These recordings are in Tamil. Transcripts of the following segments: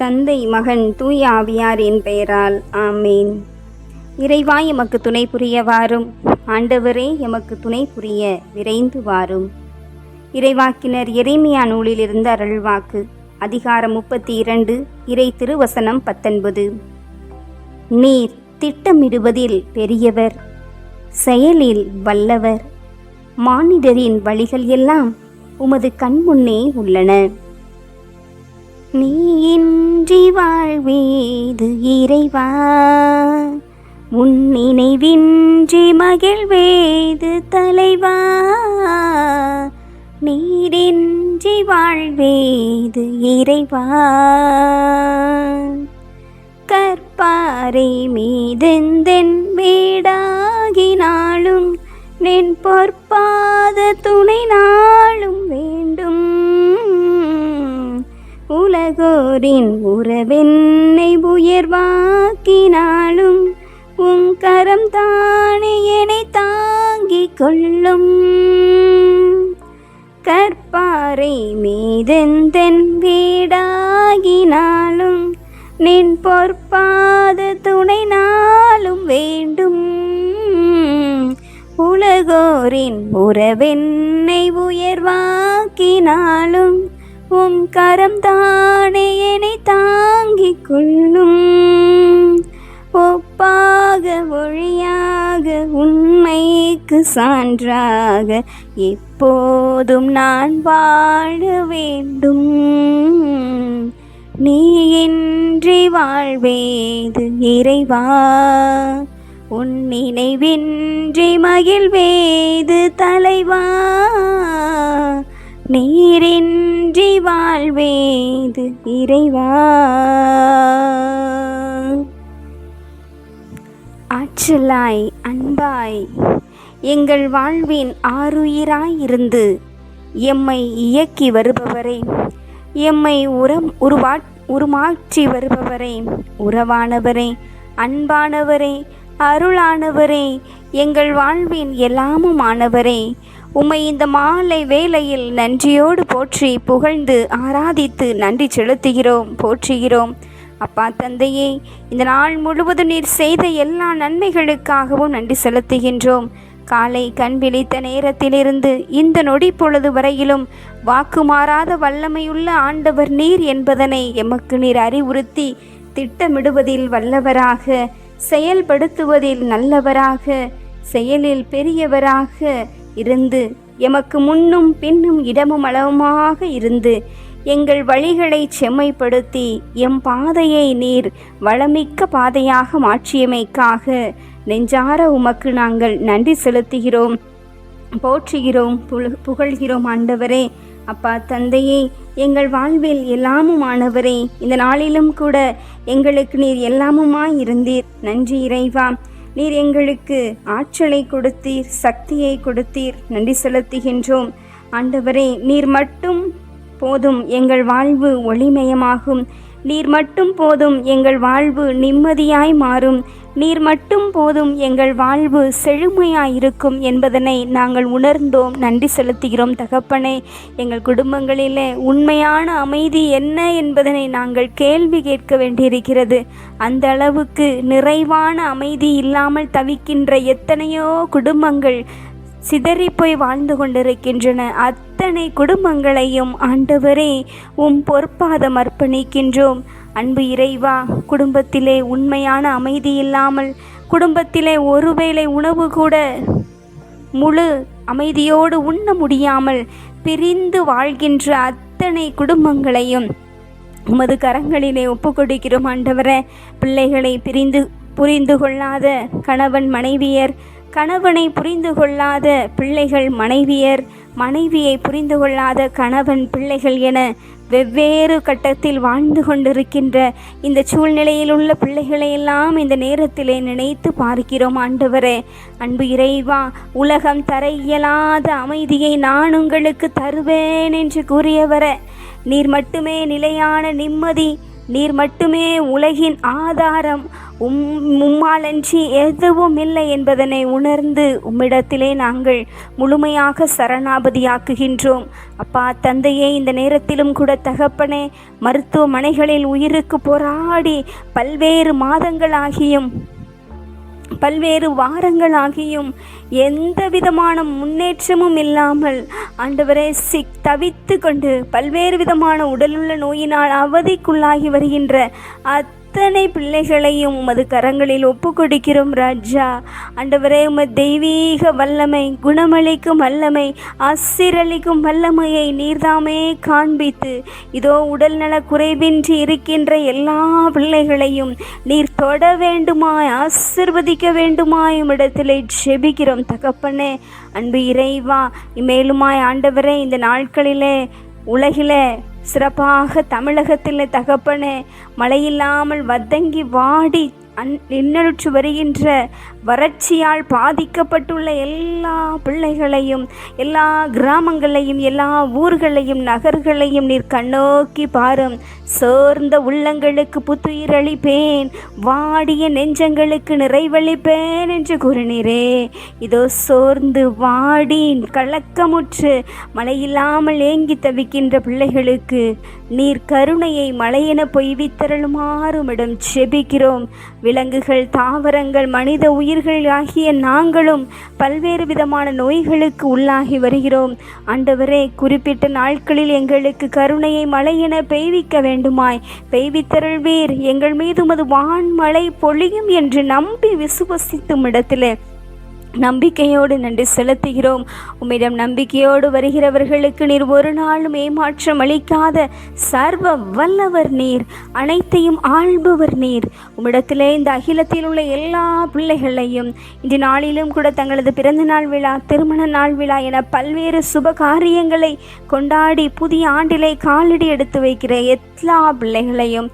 தந்தை, மகன், தூய ஆவியாரின் பெயரால் ஆமேன். இறைவா, எமக்கு துணை புரிய வாரும். ஆண்டவரே, எமக்கு துணை புரிய விரைந்து வாரும். இறைவாக்கினர் எரேமியா நூலிலிருந்து அருள்வாக்கு. அதிகாரம் 32, இறை திருவசனம் 19. நீர் திட்டமிடுவதில் பெரியவர், செயலில் வல்லவர். மானிடரின் வழிகள் எல்லாம் உமது கண்முன்னே உள்ளன. நீ இன்றி வாழ்வேது இறைவா, உன் நினைவின்றி மகிழ்வேது தலைவா. நீரின்றி வாழ்வேது இறைவா. கற்பாறை மீதெந்தென் வீடாகினாலும் நின் பொற்பாத துணை நாளும் வேண்டும். உலகோரின் உறவென்னை உயர்வாக்கினாலும் உன் கரம் தானே என்னை தாங்கிக் கொள்ளும். கற்பாறை மீதெந்தென் வீடாகினாலும் நின் பொற்பாத துணை நாளும் வேண்டும். உலகோரின் உறவென்னை உயர்வாக்கினாலும் உன் கரம் தானே என்னை தாங்கிக் கொள்ளும். ஒப்பாக ஒழியாக உண்மைக்கு சான்றாக எப்போதும் நான் வாழ வேண்டும். நீ இன்றி வாழ்வேது இறைவா, உன் நினைவின்றி மகிழ்வேது தலைவா. நீரின்றி வாழ்வேது இறைவா. ஆற்றலாய் அன்பாய் எங்கள் வாழ்வின் ஆருயிராயிருந்து எம்மை இயக்கி வருபவரே, எம்மை உருமாற்றி வருபவரே, உறவானவரே, அன்பானவரே, அருளானவரே, எங்கள் வாழ்வின் எல்லாமுமானவரே, உம்மை இந்த மாலை வேளையில் நன்றியோடு போற்றி புகழ்ந்து ஆராதித்து நன்றி செலுத்துகிறோம், போற்றுகிறோம். அப்பா தந்தையே, இந்த நாள் முழுவதும் நீர் செய்த எல்லா நன்மைகளுக்காகவும் நன்றி செலுத்துகின்றோம். காலை கண் விழித்த நேரத்திலிருந்து இந்த நொடி பொழுது வரையிலும் வாக்குமாறாத வல்லமையுள்ள ஆண்டவர் நீர் என்பதனை எமக்கு நீர் அறிவுறுத்தி திட்டமிடுவதில் வல்லவராக, செயல்படுத்துவதில் நல்லவராக, செயலில் பெரியவராக இருந்து எமக்கு முன்னும் பின்னும் இடமும் அளவுமாக இருந்து எங்கள் வழிகளை செம்மைப்படுத்தி எம் பாதையை நீர் வளமிக்க பாதையாக மாற்றியமைக்காக நெஞ்சார உமக்கு நாங்கள் நன்றி செலுத்துகிறோம், போற்றுகிறோம், புகழ்கிறோம். ஆண்டவரே, அப்பா தந்தையே, எங்கள் வாழ்வில் எல்லாமுமானவரே, இந்த நாளிலும் கூட எங்களுக்கு நீர் எல்லாமுமாய் இருந்தீர். நன்றி இறைவா. நீர் எங்களுக்கு ஆற்றலை கொடுத்தீர், சக்தியை கொடுத்தீர், நன்றி செலுத்துகின்றோம். ஆண்டவரே, நீர் மட்டும் போதும் எங்கள் வாழ்வு ஒளிமயமாகும். நீர் மட்டும் போதும் எங்கள் வாழ்வு நிம்மதியாய் மாறும். நீர் மட்டும் போதும் எங்கள் வாழ்வு செழுமையாயிருக்கும் என்பதனை நாங்கள் உணர்ந்தோம், நன்றி செலுத்துகிறோம். தகப்பனே, எங்கள் குடும்பங்களிலே உண்மையான அமைதி என்ன என்பதனை நாங்கள் கேள்வி கேட்க வேண்டியிருக்கிறது. அந்த அளவுக்கு நிறைவான அமைதி இல்லாமல் தவிக்கின்ற எத்தனையோ குடும்பங்கள் சிதறிப்போய் வாழ்ந்து கொண்டிருக்கின்றன. அத்தனை குடும்பங்களையும் ஆண்டவரே உம் பொற்பாதம் அர்ப்பணிக்கின்றோம். அன்பு இறைவா, குடும்பத்திலே உண்மையான அமைதி இல்லாமல், குடும்பத்திலே ஒருவேளை உணவு கூட முழு அமைதியோடு உண்ண முடியாமல் பிரிந்து வாழ்கின்ற அத்தனை குடும்பங்களையும் உமது கரங்களிலே ஒப்புக்கொடுக்கிறோம். ஆண்டவரே, பிள்ளைகளை புரிந்து கொள்ளாத கணவன் மனைவியர், கணவனை புரிந்து கொள்ளாத பிள்ளைகள் மனைவியர், மனைவியை புரிந்து கொள்ளாத கணவன் பிள்ளைகள் என வெவ்வேறு கட்டத்தில் வாழ்ந்து கொண்டிருக்கின்ற இந்த சூழ்நிலையில் உள்ள பிள்ளைகளையெல்லாம் இந்த நேரத்திலே நினைத்து பார்க்கிறோம். ஆண்டவரே, அன்பு இறைவா, உலகம் தர இயலாத அமைதியை நான் உங்களுக்கு தருவேன் என்று கூறியவரே, நீர் மட்டுமே நிலையான நிம்மதி, நீர் மட்டுமே உலகின் ஆதாரம், உம்மாலன்றி எதுவும் இல்லை என்பதனை உணர்ந்து உம்மிடத்திலே நாங்கள் முழுமையாக சரணாபதியாக்குகின்றோம். அப்பா தந்தையே, இந்த நேரத்திலும் கூட தகப்பனே, மருத்துவமனைகளில் உயிருக்கு போராடி பல்வேறு மாதங்களாகியும் பல்வேறு வாரங்களாகியும் எந்த விதமான முன்னேற்றமும் இல்லாமல் ஆண்டவரே தவித்து கொண்டு பல்வேறு விதமான உடலுள்ள நோயினால் அவதிக்குள்ளாகி வருகின்ற அத்தனை பிள்ளைகளையும் உமது கரங்களில் ஒப்பு கொடுக்கிறோம் ராஜா. ஆண்டவரே, உமது தெய்வீக வல்லமை, குணமளிக்கும் வல்லமை, ஆசீர்வதிக்கும் வல்லமையை நீர்தாமே காண்பித்து இதோ உடல் நல குறைவின்றி இருக்கின்ற எல்லா பிள்ளைகளையும் நீர் தொட வேண்டுமாய், ஆசீர்வதிக்க வேண்டுமாய் உம்மிடத்திலே ஜெபிக்கிறோம் தகப்பனே. அன்பு இறைவா, இம்மேலுமாய் ஆண்டவரே, இந்த நாட்களிலே உலகிலே சிறப்பாக தமிழகத்தில் தகப்பனே மழையில்லாமல் வதங்கி வாடி இன்னலுற்று வருகின்ற வறட்சியால் பாதிக்கப்பட்டுள்ள எல்லா பிள்ளைகளையும், எல்லா கிராமங்களையும், எல்லா ஊர்களையும், நகர்களையும் நீர் கண்ணோக்கி பாரும். சோர்ந்த உள்ளங்களுக்கு புத்துயிர் அளிப்பேன், வாடிய நெஞ்சங்களுக்கு நிறைவளிப்பேன் என்று கூறினீரே. இதோ சோர்ந்து வாடி கலக்கமுற்று மழையில்லாமல் ஏங்கி தவிக்கின்ற பிள்ளைகளுக்கு நீர் கருணையை மழையென பொய்வித்தருளுமாறுமிடம் செபிக்கிறோம். விலங்குகள், தாவரங்கள், மனித உயிர்கள் ஆகிய நாங்களும் பல்வேறு விதமான நோய்களுக்கு உள்ளாகி வருகிறோம். ஆண்டவரே, குறிப்பிட்ட நாட்களில் எங்களுக்கு கருணையை மழையென பெய்விக்க வேண்டுமாய் பெய்வித்தருள்வீர். எங்கள் மீது உமது வான்மழை பொழியும் என்று நம்பி விசுவசித்தும் இடத்திலே நம்பிக்கையோடு நன்றி செலுத்துகிறோம். உம்மிடம் நம்பிக்கையோடு வருகிறவர்களுக்கு நீர் ஒரு நாளும் ஏமாற்றம் அளிக்காத சர்வ வல்லவர் நீர், அனைத்தையும் ஆள்பவர் நீர். உம்மிடத்திலே இந்த அகிலத்தில் உள்ள எல்லா பிள்ளைகளையும் இன்று நாளிலும் கூட தங்களது பிறந்த நாள் விழா, திருமண நாள் விழா என பல்வேறு சுப காரியங்களை கொண்டாடி புதிய ஆண்டிலே காலடி எடுத்து வைக்கிற எல்லா பிள்ளைகளையும்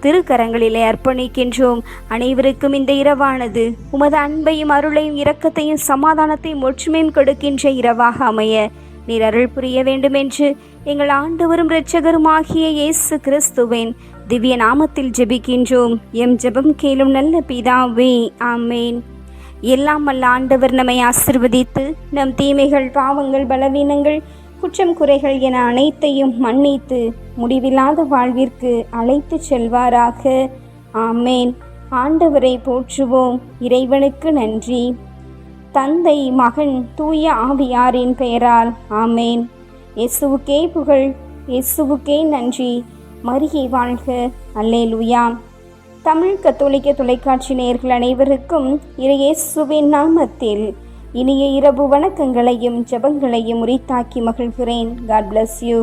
திருக்கரங்களிலே அர்ப்பணிக்கின்றோம். அனைவருக்கும் இந்த இரவானது உமது அன்பையும் அருளையும் இரக்க சமாதானத்தையும் ஒற்றுமையும் கொடுக்கின்ற இரவாக அமைய நீர் அருள் புரிய வேண்டும் என்று எங்கள் ஆண்டவரும் இரட்சகருமாகிய இயேசு கிறிஸ்துவின் திவ்ய நாமத்தில் ஜெபிக்கின்றோம். எம் ஜெபம் கேளும் நல்ல பிதாவே, ஆமேன். எல்லாம் வல்ல ஆண்டவர் நம்மை ஆசீர்வதித்து நம் தீமைகள், பாவங்கள், பலவீனங்கள், குற்றம் குறைகள் என அனைத்தையும் மன்னித்து முடிவில்லாத வாழ்விற்கு அழைத்து செல்வாராக. ஆமேன். ஆண்டவரை போற்றுவோம். இறைவனுக்கு நன்றி. தந்தை, மகன், தூய ஆவியாரின் பெயரால் ஆமேன். இயேசுவுக்கே புகழ், இயேசுவுக்கே நன்றி. மரியே வாழ்க. அல்லேலூயா. தமிழ் கத்தோலிக்க தொலைக்காட்சி நேயர்கள் அனைவருக்கும் இயேசுவின் நாமத்தில் இனிய இரவு வணக்கங்களையும் ஜெபங்களையும் உரித்தாக்கி மகிழ்கிறேன். God bless you.